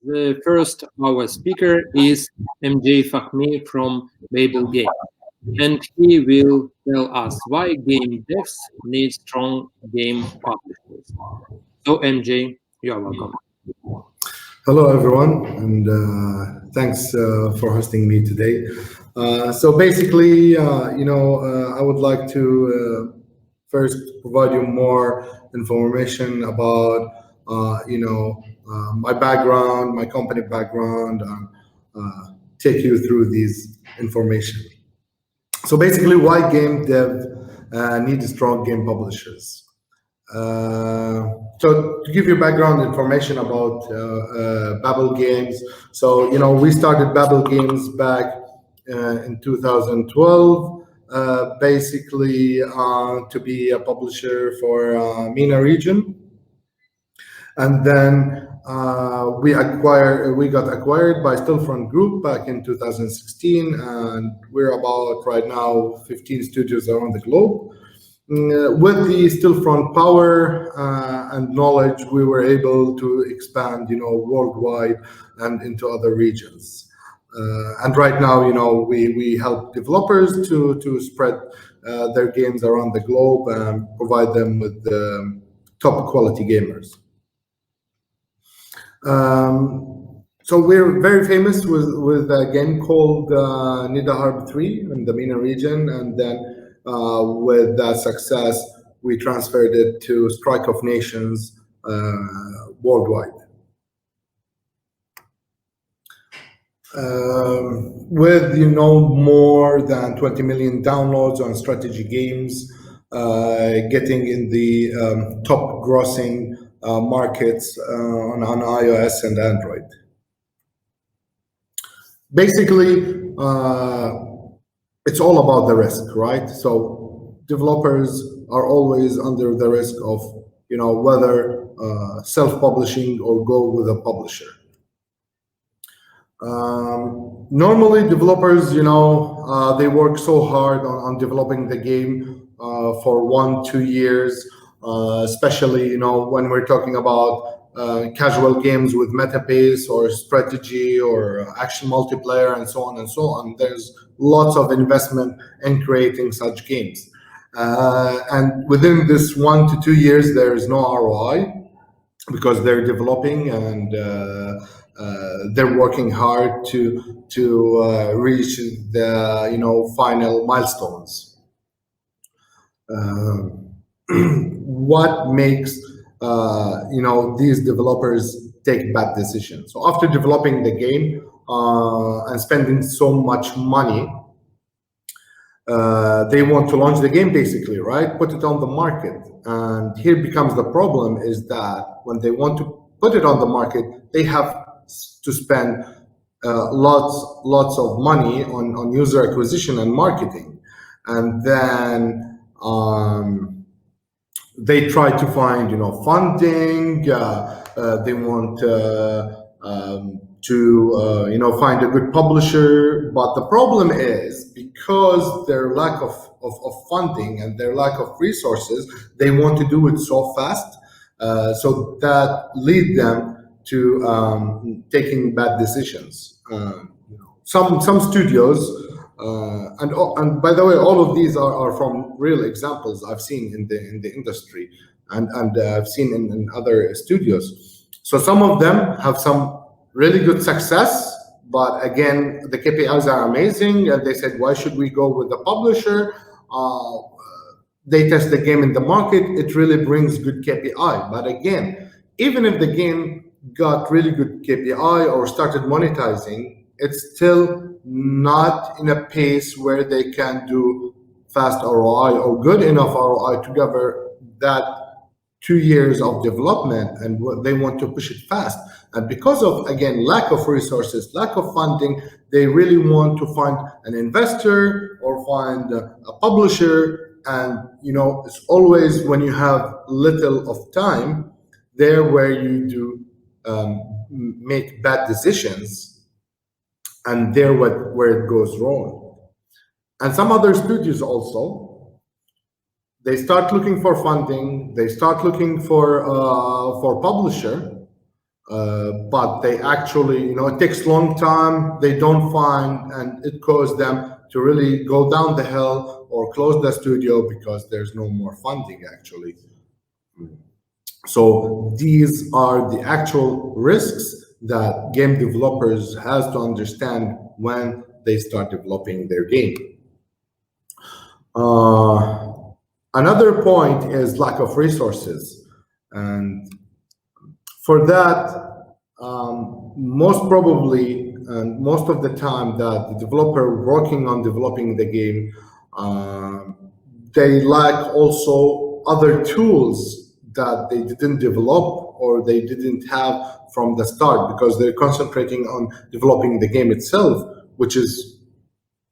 The first our speaker is MJ Fahmi from Babil Games, and he will tell us why game devs need strong game publishers. So MJ, you are welcome. Hello, everyone, and thanks for hosting me today. So basically, I would like to first provide you more information about, my background, my company background, and take you through these information. So basically, why game dev need strong game publishers? So to give you background information about Babil Games, so we started Babil Games back in 2012, basically to be a publisher for MENA region, and then we got acquired by Stillfront Group back in 2016, and we're about right now 15 studios around the globe. With the Stillfront power and knowledge, we were able to expand, worldwide and into other regions. And right now, we help developers to spread their games around the globe and provide them with top quality gamers. So we're very famous with a game called Nida Harb 3 in the MENA region, and then with that success, we transferred it to Strike of Nations worldwide. With more than 20 million downloads on strategy games, getting in the top grossing markets on iOS and Android. Basically, it's all about the risk, right? So developers are always under the risk of, whether self-publishing or go with a publisher. Normally, developers, they work so hard on developing the game for 1-2 years, especially, when we're talking about casual games with meta base or strategy or action multiplayer and so on and so on. There's lots of investment in creating such games. And within this 1 to 2 years, there is no ROI because they're developing and they're working hard to reach the final milestones. What makes these developers take bad decisions? So after developing the game and spending so much money, they want to launch the game, basically, right? Put it on the market. And here becomes the problem is that when they want to put it on the market, they have to spend lots of money on user acquisition and marketing. And then they try to find, funding. They want to find a good publisher. But the problem is because their lack of funding and their lack of resources, they want to do it so fast. So that lead them to taking bad decisions. Some studios, and by the way, all of these are from real examples I've seen in the industry, and I've seen in other studios. So some of them have some really good success, but again, the KPIs are amazing, and they said, why should we go with the publisher? They test the game in the market, it really brings good KPI. But again, even if the game got really good KPI or started monetizing, it's still not in a pace where they can do fast ROI or good enough ROI to cover that 2 years of development, and they want to push it fast. And because of, again, lack of resources, lack of funding, they really want to find an investor or find a publisher. And it's always when you have little of time there where you do make bad decisions, and there where it goes wrong. And some other studios also, they start looking for funding, they start looking for publisher, but they actually, it takes long time. They don't find, and it causes them to really go down the hill or close the studio because there's no more funding actually. So these are the actual risks that game developers has to understand when they start developing their game. Another point is lack of resources, and for that, most probably and most of the time that the developer working on developing the game, they lack also other tools that they didn't develop or they didn't have from the start because they're concentrating on developing the game itself, which is,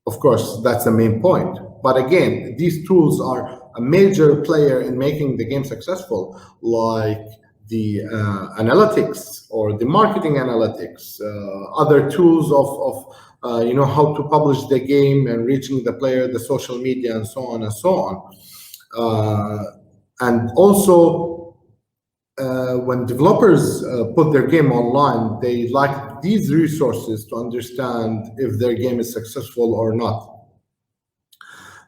of course, that's the main point. But again, these tools are a major player in making the game successful, like the analytics or the marketing analytics, other tools of how to publish the game and reaching the player, the social media, and so on and so on. And also, when developers put their game online, they lack these resources to understand if their game is successful or not.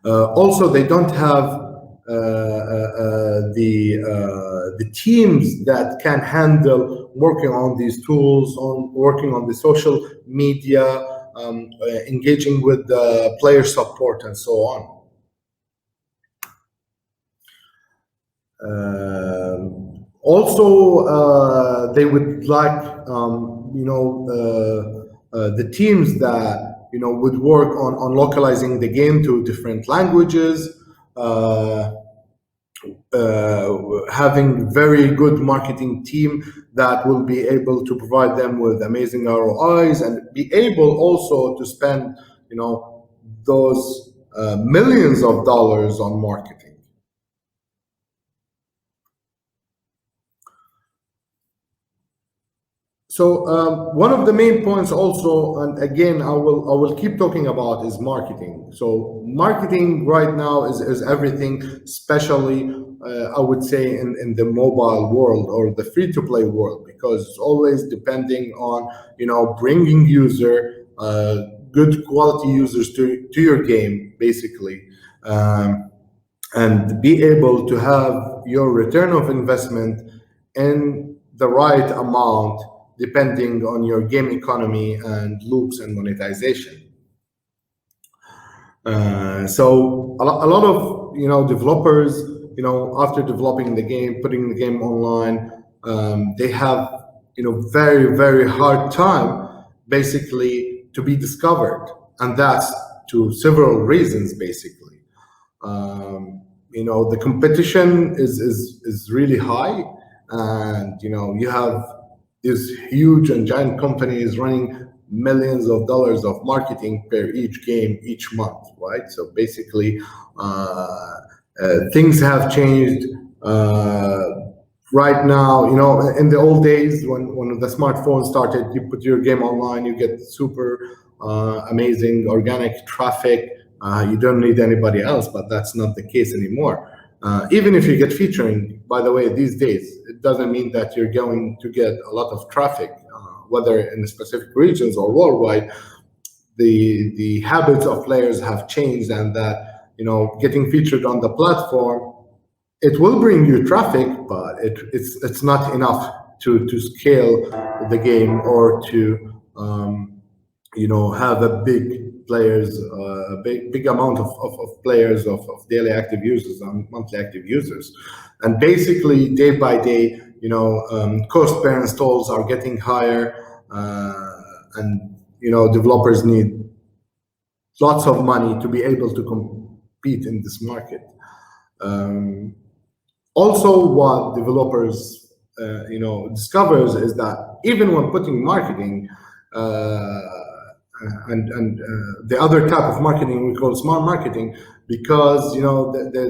Also, they don't have the teams that can handle working on these tools, on working on the social media, engaging with the player support, and so on. Also, they would like the teams that would work on localizing the game to different languages, having very good marketing team that will be able to provide them with amazing ROIs and be able also to spend those millions of dollars on marketing. So one of the main points also, and again, I will keep talking about, is marketing. So marketing right now is everything, especially I would say in the mobile world or the free-to-play world, because it's always depending on bringing good quality users to your game, basically, and be able to have your return of investment in the right amount depending on your game economy and loops and monetization. So a lot of developers, after developing the game, putting the game online, they have very, very hard time basically to be discovered, and that's to several reasons basically. The competition is really high, and you have these huge and giant companies running millions of dollars of marketing per each game each month, right? So basically, things have changed. Right now, in the old days when the smartphone started, you put your game online, you get super amazing organic traffic. You don't need anybody else, but that's not the case anymore. Even if you get featuring, by the way, these days, it doesn't mean that you're going to get a lot of traffic, whether in specific regions or worldwide. The habits of players have changed, and that getting featured on the platform, it will bring you traffic, but it's not enough to scale the game or to have a big amount of players, of daily active users and monthly active users. And basically, day by day, cost per installs are getting higher, and developers need lots of money to be able to compete in this market. Also, what developers discovers is that even when putting marketing, and the other type of marketing we call smart marketing, because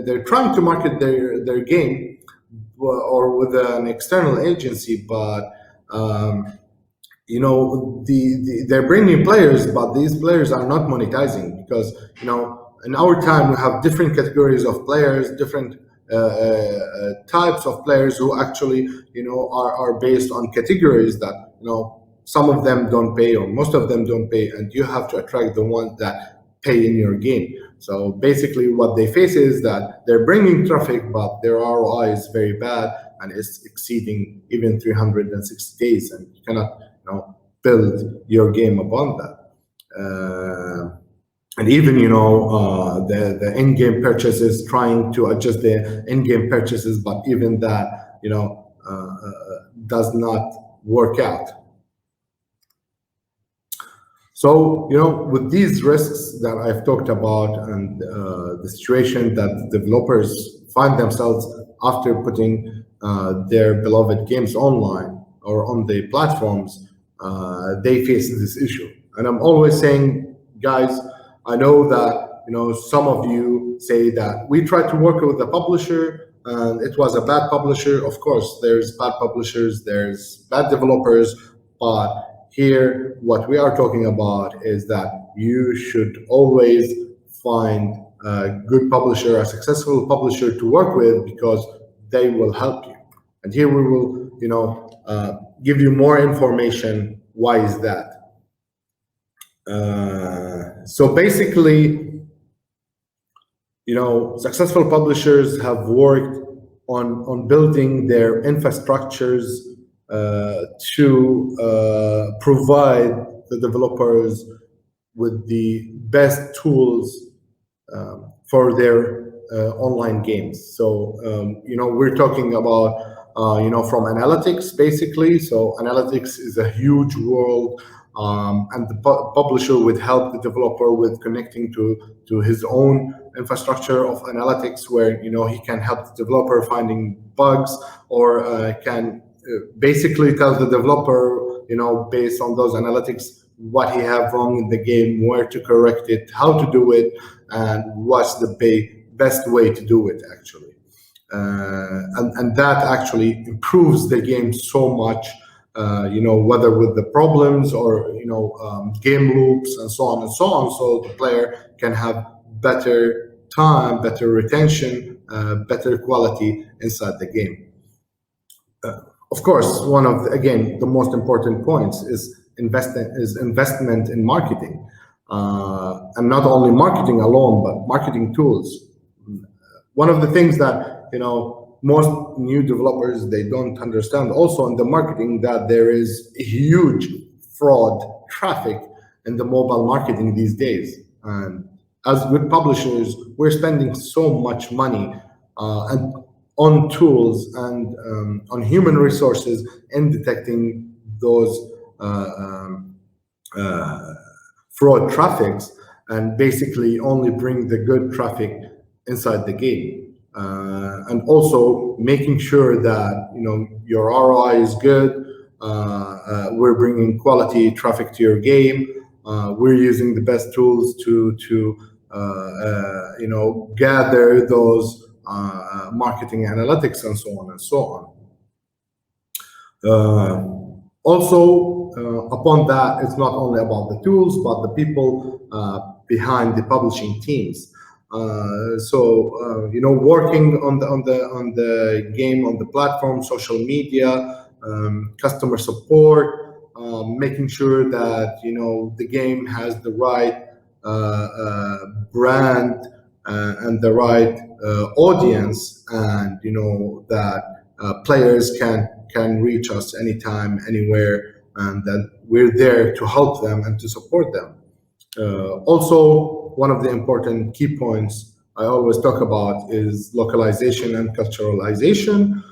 they're trying to market their game or with an external agency, but they're bringing players, but these players are not monetizing because in our time we have different categories of players, different types of players who actually are based on categories that some of them don't pay or most of them don't pay, and you have to attract the ones that pay in your game. So basically what they face is that they're bringing traffic, but their ROI is very bad and it's exceeding even 360 days, and you cannot build your game upon that. And even the in-game purchases, trying to adjust the in-game purchases, but even that does not work out. So with these risks that I've talked about, and the situation that developers find themselves after putting their beloved games online or on the platforms, they face this issue. And I'm always saying, guys, I know that some of you say that we tried to work with a publisher and it was a bad publisher. Of course, there's bad publishers, there's bad developers, but here what we are talking about is that you should always find a good publisher, a successful publisher to work with, because they will help you. And here we will give you more information. Why is that? So basically, successful publishers have worked on building their infrastructures to provide the developers with the best tools for their online games. So we're talking about from analytics, basically. So analytics is a huge world. And the publisher would help the developer with connecting to his own infrastructure of analytics, where he can help the developer finding bugs, or can basically tell the developer based on those analytics what he have wrong in the game, where to correct it, how to do it, and what's the best way to do it actually. And that actually improves the game so much. Whether with the problems or game loops and so on and so on, so the player can have better time, better retention, better quality inside the game. Of course, one of the most important points is investment in marketing, and not only marketing alone, but marketing tools. One of the things that most new developers, they don't understand also in the marketing, that there is a huge fraud traffic in the mobile marketing these days. And as good publishers, we're spending so much money and on tools and on human resources in detecting those fraud traffics, and basically only bring the good traffic inside the game. And also making sure that your ROI is good. We're bringing quality traffic to your game. We're using the best tools to gather those marketing analytics and so on and so on. Also, upon that, it's not only about the tools, but the people behind the publishing teams. Working on the game, on the platform, social media, customer support, making sure that the game has the right brand and the right audience, and that players can reach us anytime, anywhere, and that we're there to help them and to support them. Also, one of the important key points I always talk about is localization and culturalization.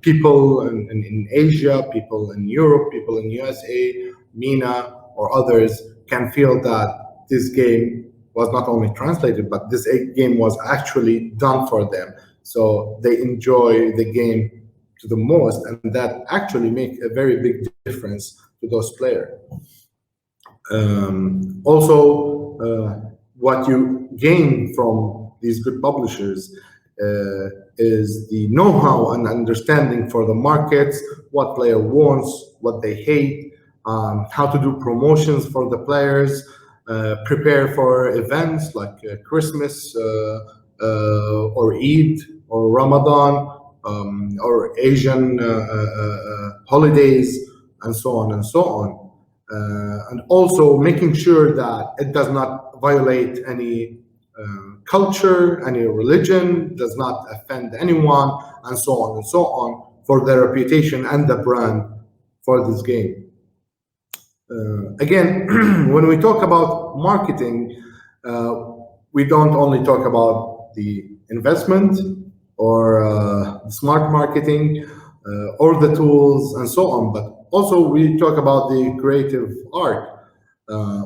People in Asia, people in Europe, people in USA, MENA, or others can feel that this game was not only translated, but this game was actually done for them. So they enjoy the game to the most, and that actually makes a very big difference to those players. What you gain from these good publishers is the know-how and understanding for the markets, what player wants, what they hate, how to do promotions for the players, prepare for events like Christmas, or Eid or Ramadan, or Asian holidays, and so on and so on. And also making sure that it does not violate any culture, any religion, does not offend anyone, and so on and so on, for the reputation and the brand for this game. Again, when we talk about marketing, we don't only talk about the investment or smart marketing or the tools and so on, but also we talk about the creative art,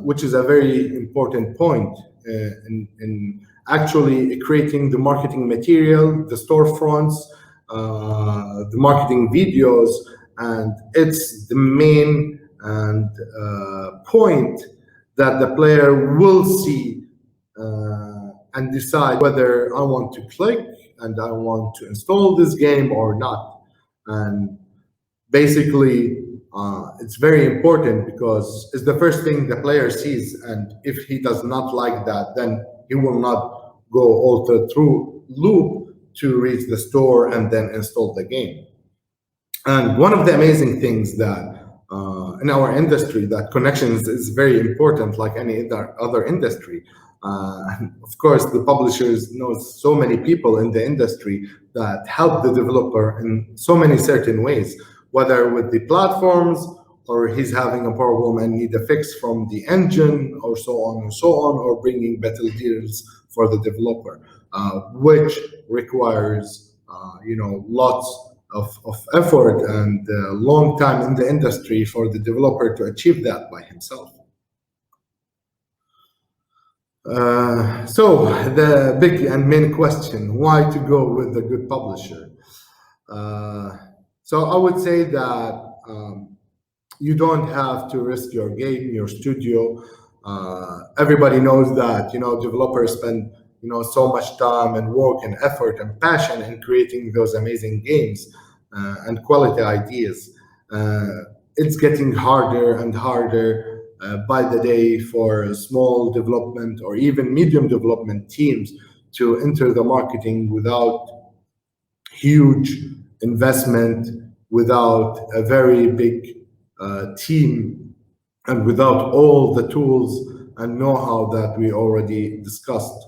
which is a very important point in actually creating the marketing material, the storefronts, the marketing videos, and it's the main and point that the player will see and decide whether I want to click and I want to install this game or not. And basically, it's very important because it's the first thing the player sees, and if he does not like that, then he will not go all the through loop to reach the store and then install the game. And one of the amazing things that in our industry, that connections is very important, like any other industry. Of course, the publishers know so many people in the industry that help the developer in so many certain ways, whether with the platforms or he's having a problem and need a fix from the engine or so on and so on, or bringing better deals for the developer, which requires lots of effort and long time in the industry for the developer to achieve that by himself. So the big and main question, why to go with a good publisher? So I would say that you don't have to risk your game, your studio. Everybody knows that developers spend so much time and work and effort and passion in creating those amazing games and quality ideas. It's getting harder and harder by the day for small development or even medium development teams to enter the marketing without huge investment, without a very big team, and without all the tools and know-how that we already discussed.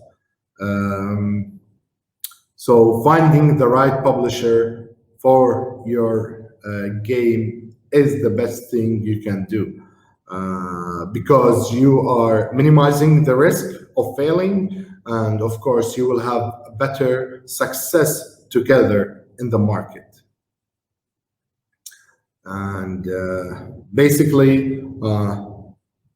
So finding the right publisher for your game is the best thing you can do, because you are minimizing the risk of failing, and of course you will have better success together in the market. And basically,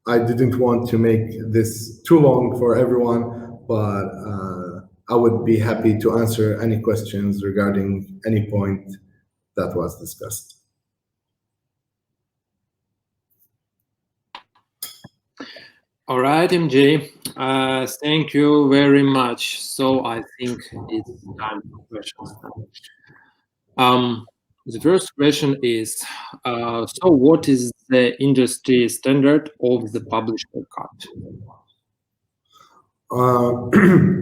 I didn't want to make this too long for everyone, but I would be happy to answer any questions regarding any point that was discussed. All right, MJ. Thank you very much. So I think it's time for questions now. The first question is, so what is the industry standard of the publisher cut?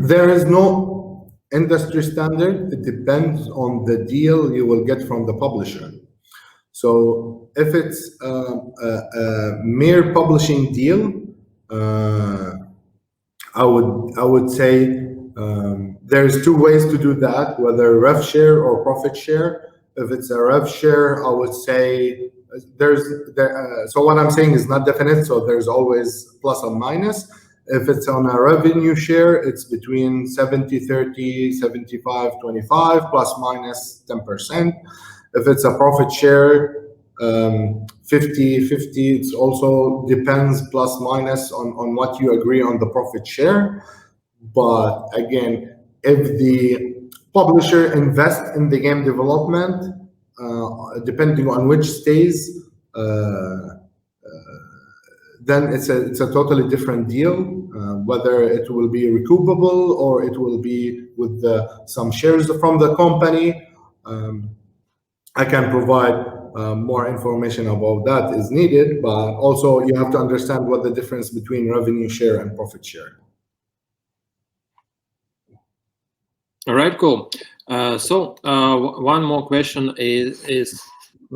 There is no industry standard. It depends on the deal you will get from the publisher. So if it's a mere publishing deal, I would say there's two ways to do that, whether rev share or profit share. If it's a rev share, I would say so what I'm saying is not definite, so there's always plus or minus. If it's on a revenue share, it's between 70-30, 75-25, plus minus 10%. If it's a profit share, 50-50, it also depends plus minus on what you agree on the profit share. But again, if the publisher invests in the game development, depending on which stage, then it's a totally different deal, whether it will be recoupable or it will be with some shares from the company. I can provide more information about that is needed, but also you have to understand what the difference between revenue share and profit share. All right, cool. One more question is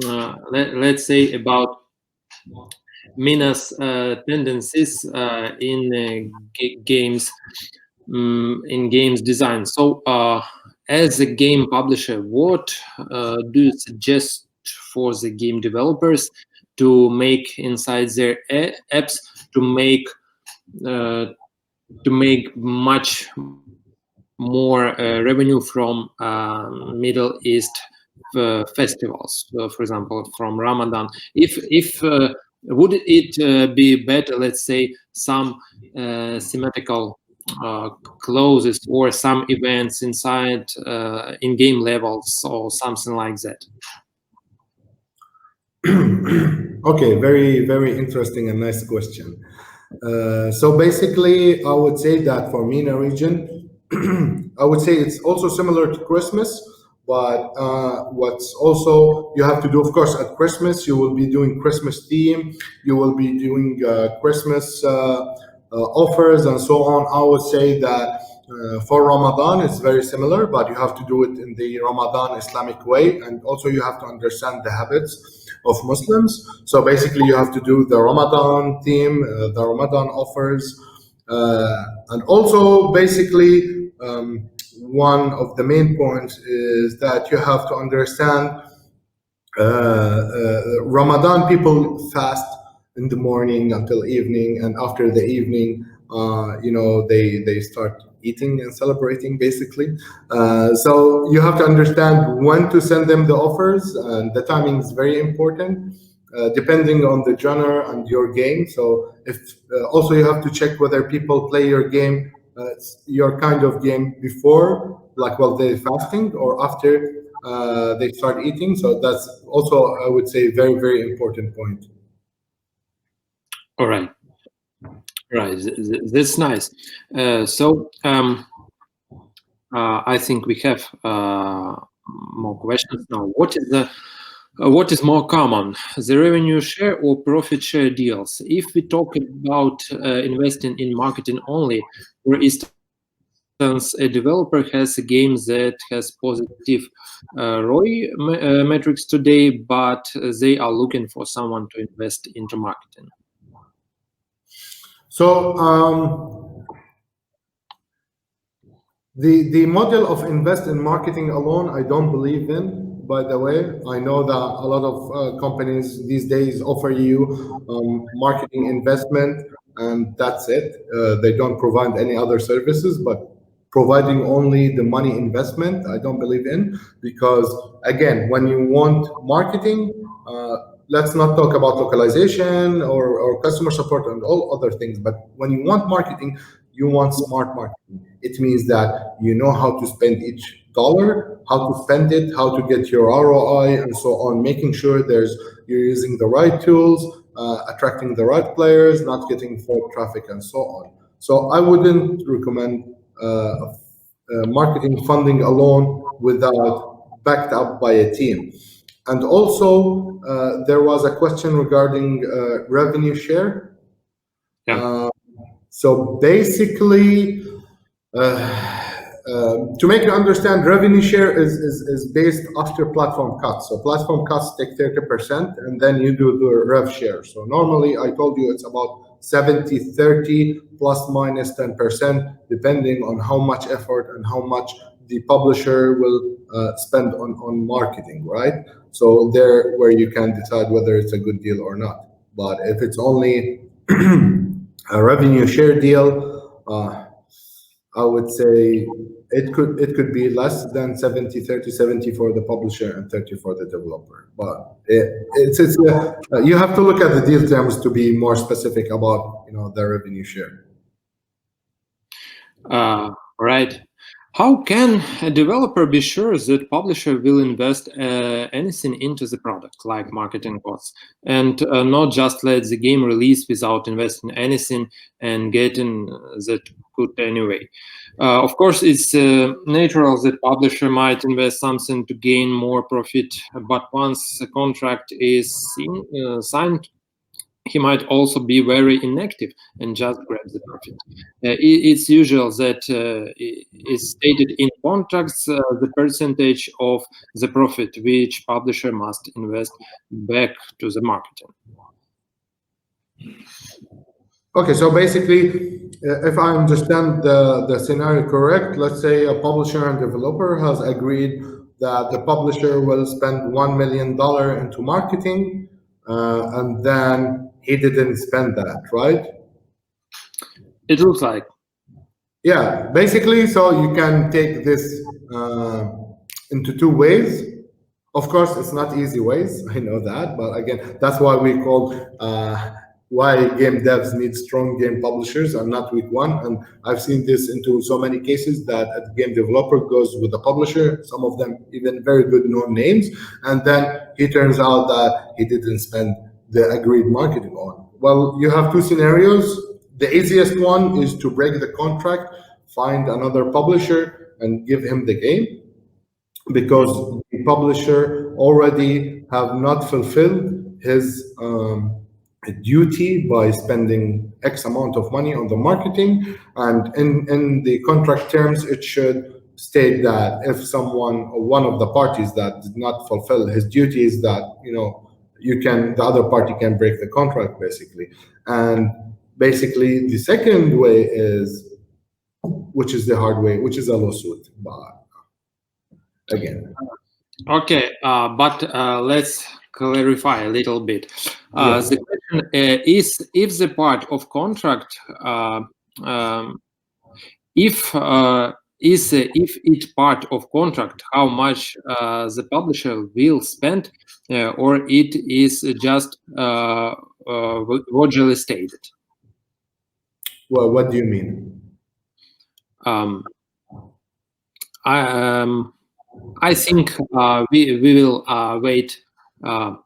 let's say about Mina's tendencies games, in games design. So, as a game publisher, what do you suggest for the game developers to make inside their apps to make uh, much more revenue from Middle East festivals, for example, from Ramadan? If would it be better, let's say, some thematical clauses or some events inside in-game levels or something like that? Okay, very, very interesting and nice question. So basically, I would say that for MENA region, I would say it's also similar to Christmas, but what's also you have to do, of course, at Christmas, you will be doing Christmas theme, you will be doing Christmas offers and so on. I would say that for Ramadan, it's very similar, but you have to do it in the Ramadan Islamic way, and also you have to understand the habits of Muslims. So basically, you have to do the Ramadan theme, the Ramadan offers, and also basically one of the main points is that you have to understand Ramadan people fast in the morning until evening, and after the evening, they start eating and celebrating basically. So you have to understand when to send them the offers, and the timing is very important. Depending on the genre and your game. So if also you have to check whether people play your game, your kind of game before, like while they're fasting or after they start eating. So that's also, I would say, very, very important point. All right. Right, that's nice. I think we have more questions now. What is more common, the revenue share or profit share deals? If we talk about investing in marketing only, for instance, a developer has a game that has positive ROI metrics today, but they are looking for someone to invest into marketing. So the model of invest in marketing alone, I don't believe in. By the way, I know that a lot of companies these days offer you marketing investment, and that's it. They don't provide any other services, but providing only the money investment, I don't believe in, because again, when you want marketing, let's not talk about localization or customer support and all other things, but when you want marketing, you want smart marketing. It means that you know how to spend each dollar, how to spend it, how to get your ROI, and so on, making sure you're using the right tools, attracting the right players, not getting fraud traffic, and so on. So I wouldn't recommend marketing funding alone without backed up by a team. And also, there was a question regarding revenue share. Yeah. So basically, to make you understand, revenue share is based after platform cuts. So platform cuts take 30%, and then you do the rev share. So normally, I told you it's about 70-30 plus minus 10%, depending on how much effort and how much the publisher will spend on marketing, right? So there where you can decide whether it's a good deal or not. But if it's only a revenue share deal, I would say it could be less than 70-30, 70 for the publisher and 30 for the developer. But it's you have to look at the deal terms to be more specific about the revenue share. Right. How can a developer be sure that publisher will invest anything into the product, like marketing costs, and not just let the game release without investing anything and getting that good anyway? Of course, it's natural that publisher might invest something to gain more profit, but once a contract is signed, he might also be very inactive and just grab the profit. It's usual that it's stated in contracts the percentage of the profit which publisher must invest back to the marketing. Okay, so basically, if I understand the scenario correct, let's say a publisher and developer has agreed that the publisher will spend $1 million into marketing, and then he didn't spend that, right? It looks like. Yeah, basically, so you can take this into two ways. Of course, it's not easy ways. I know that, but again, that's why we call why game devs need strong game publishers and not weak one. And I've seen this into so many cases that a game developer goes with a publisher, some of them even very good known names, and then it turns out that he didn't spend the agreed marketing on. Well, you have two scenarios. The easiest one is to break the contract, find another publisher, and give him the game, because the publisher already have not fulfilled his duty by spending X amount of money on the marketing. And in the contract terms, it should state that if someone or one of the parties that did not fulfill his duties, that the other party can break the contract, basically. And basically the second way is, which is the hard way, which is a lawsuit. But again, okay, but let's clarify a little bit. Yes. The question is if the part of contract, if it's part of contract, how much the publisher will spend, or it is just visually stated. Well, what do you mean? I think we will wait some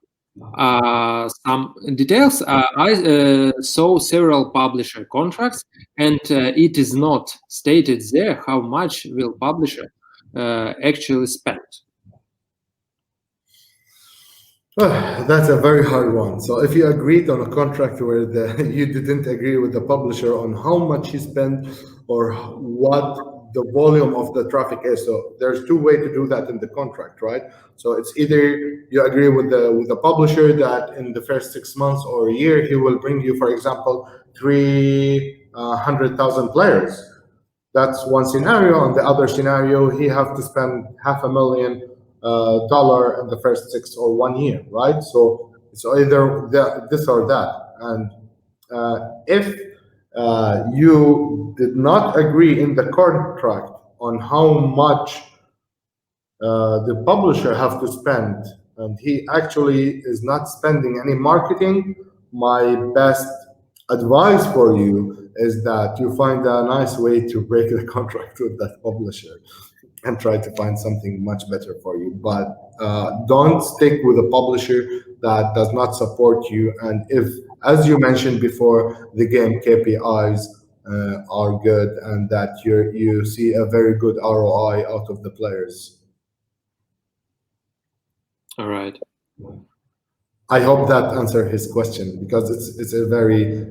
details. I saw several publisher contracts, and it is not stated there how much will publisher actually spend. That's a very hard one. So if you agreed on a contract where you didn't agree with the publisher on how much he spent or what the volume of the traffic is, so there's two ways to do that in the contract, right? So it's either you agree with the publisher that in the first 6 months or a year he will bring you, for example, 300,000 players. That's one scenario. On the other scenario, he have to spend $500,000 dollar in the first 6 or 1 year, right? So it's either this or that. And if you did not agree in the contract on how much the publisher have to spend, and he actually is not spending any marketing, my best advice for you is that you find a nice way to break the contract with that publisher and try to find something much better for you. But don't stick with a publisher that does not support you. And if, as you mentioned before, the game KPIs are good and that you see a very good ROI out of the players. All right. I hope that answered his question, because it's a very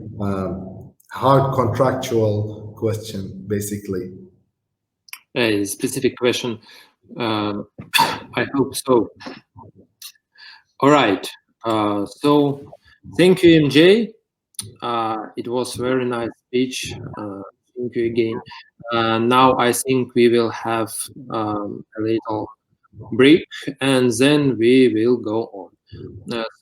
hard contractual question, basically. A specific question. I hope so. All right. So thank you, MJ. It was very nice speech. Thank you again. Now I think we will have a little break, and then we will go on.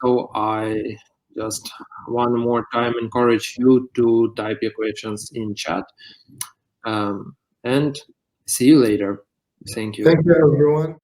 So I just one more time encourage you to type your questions in chat. And see you later. Thank you. Thank you, everyone.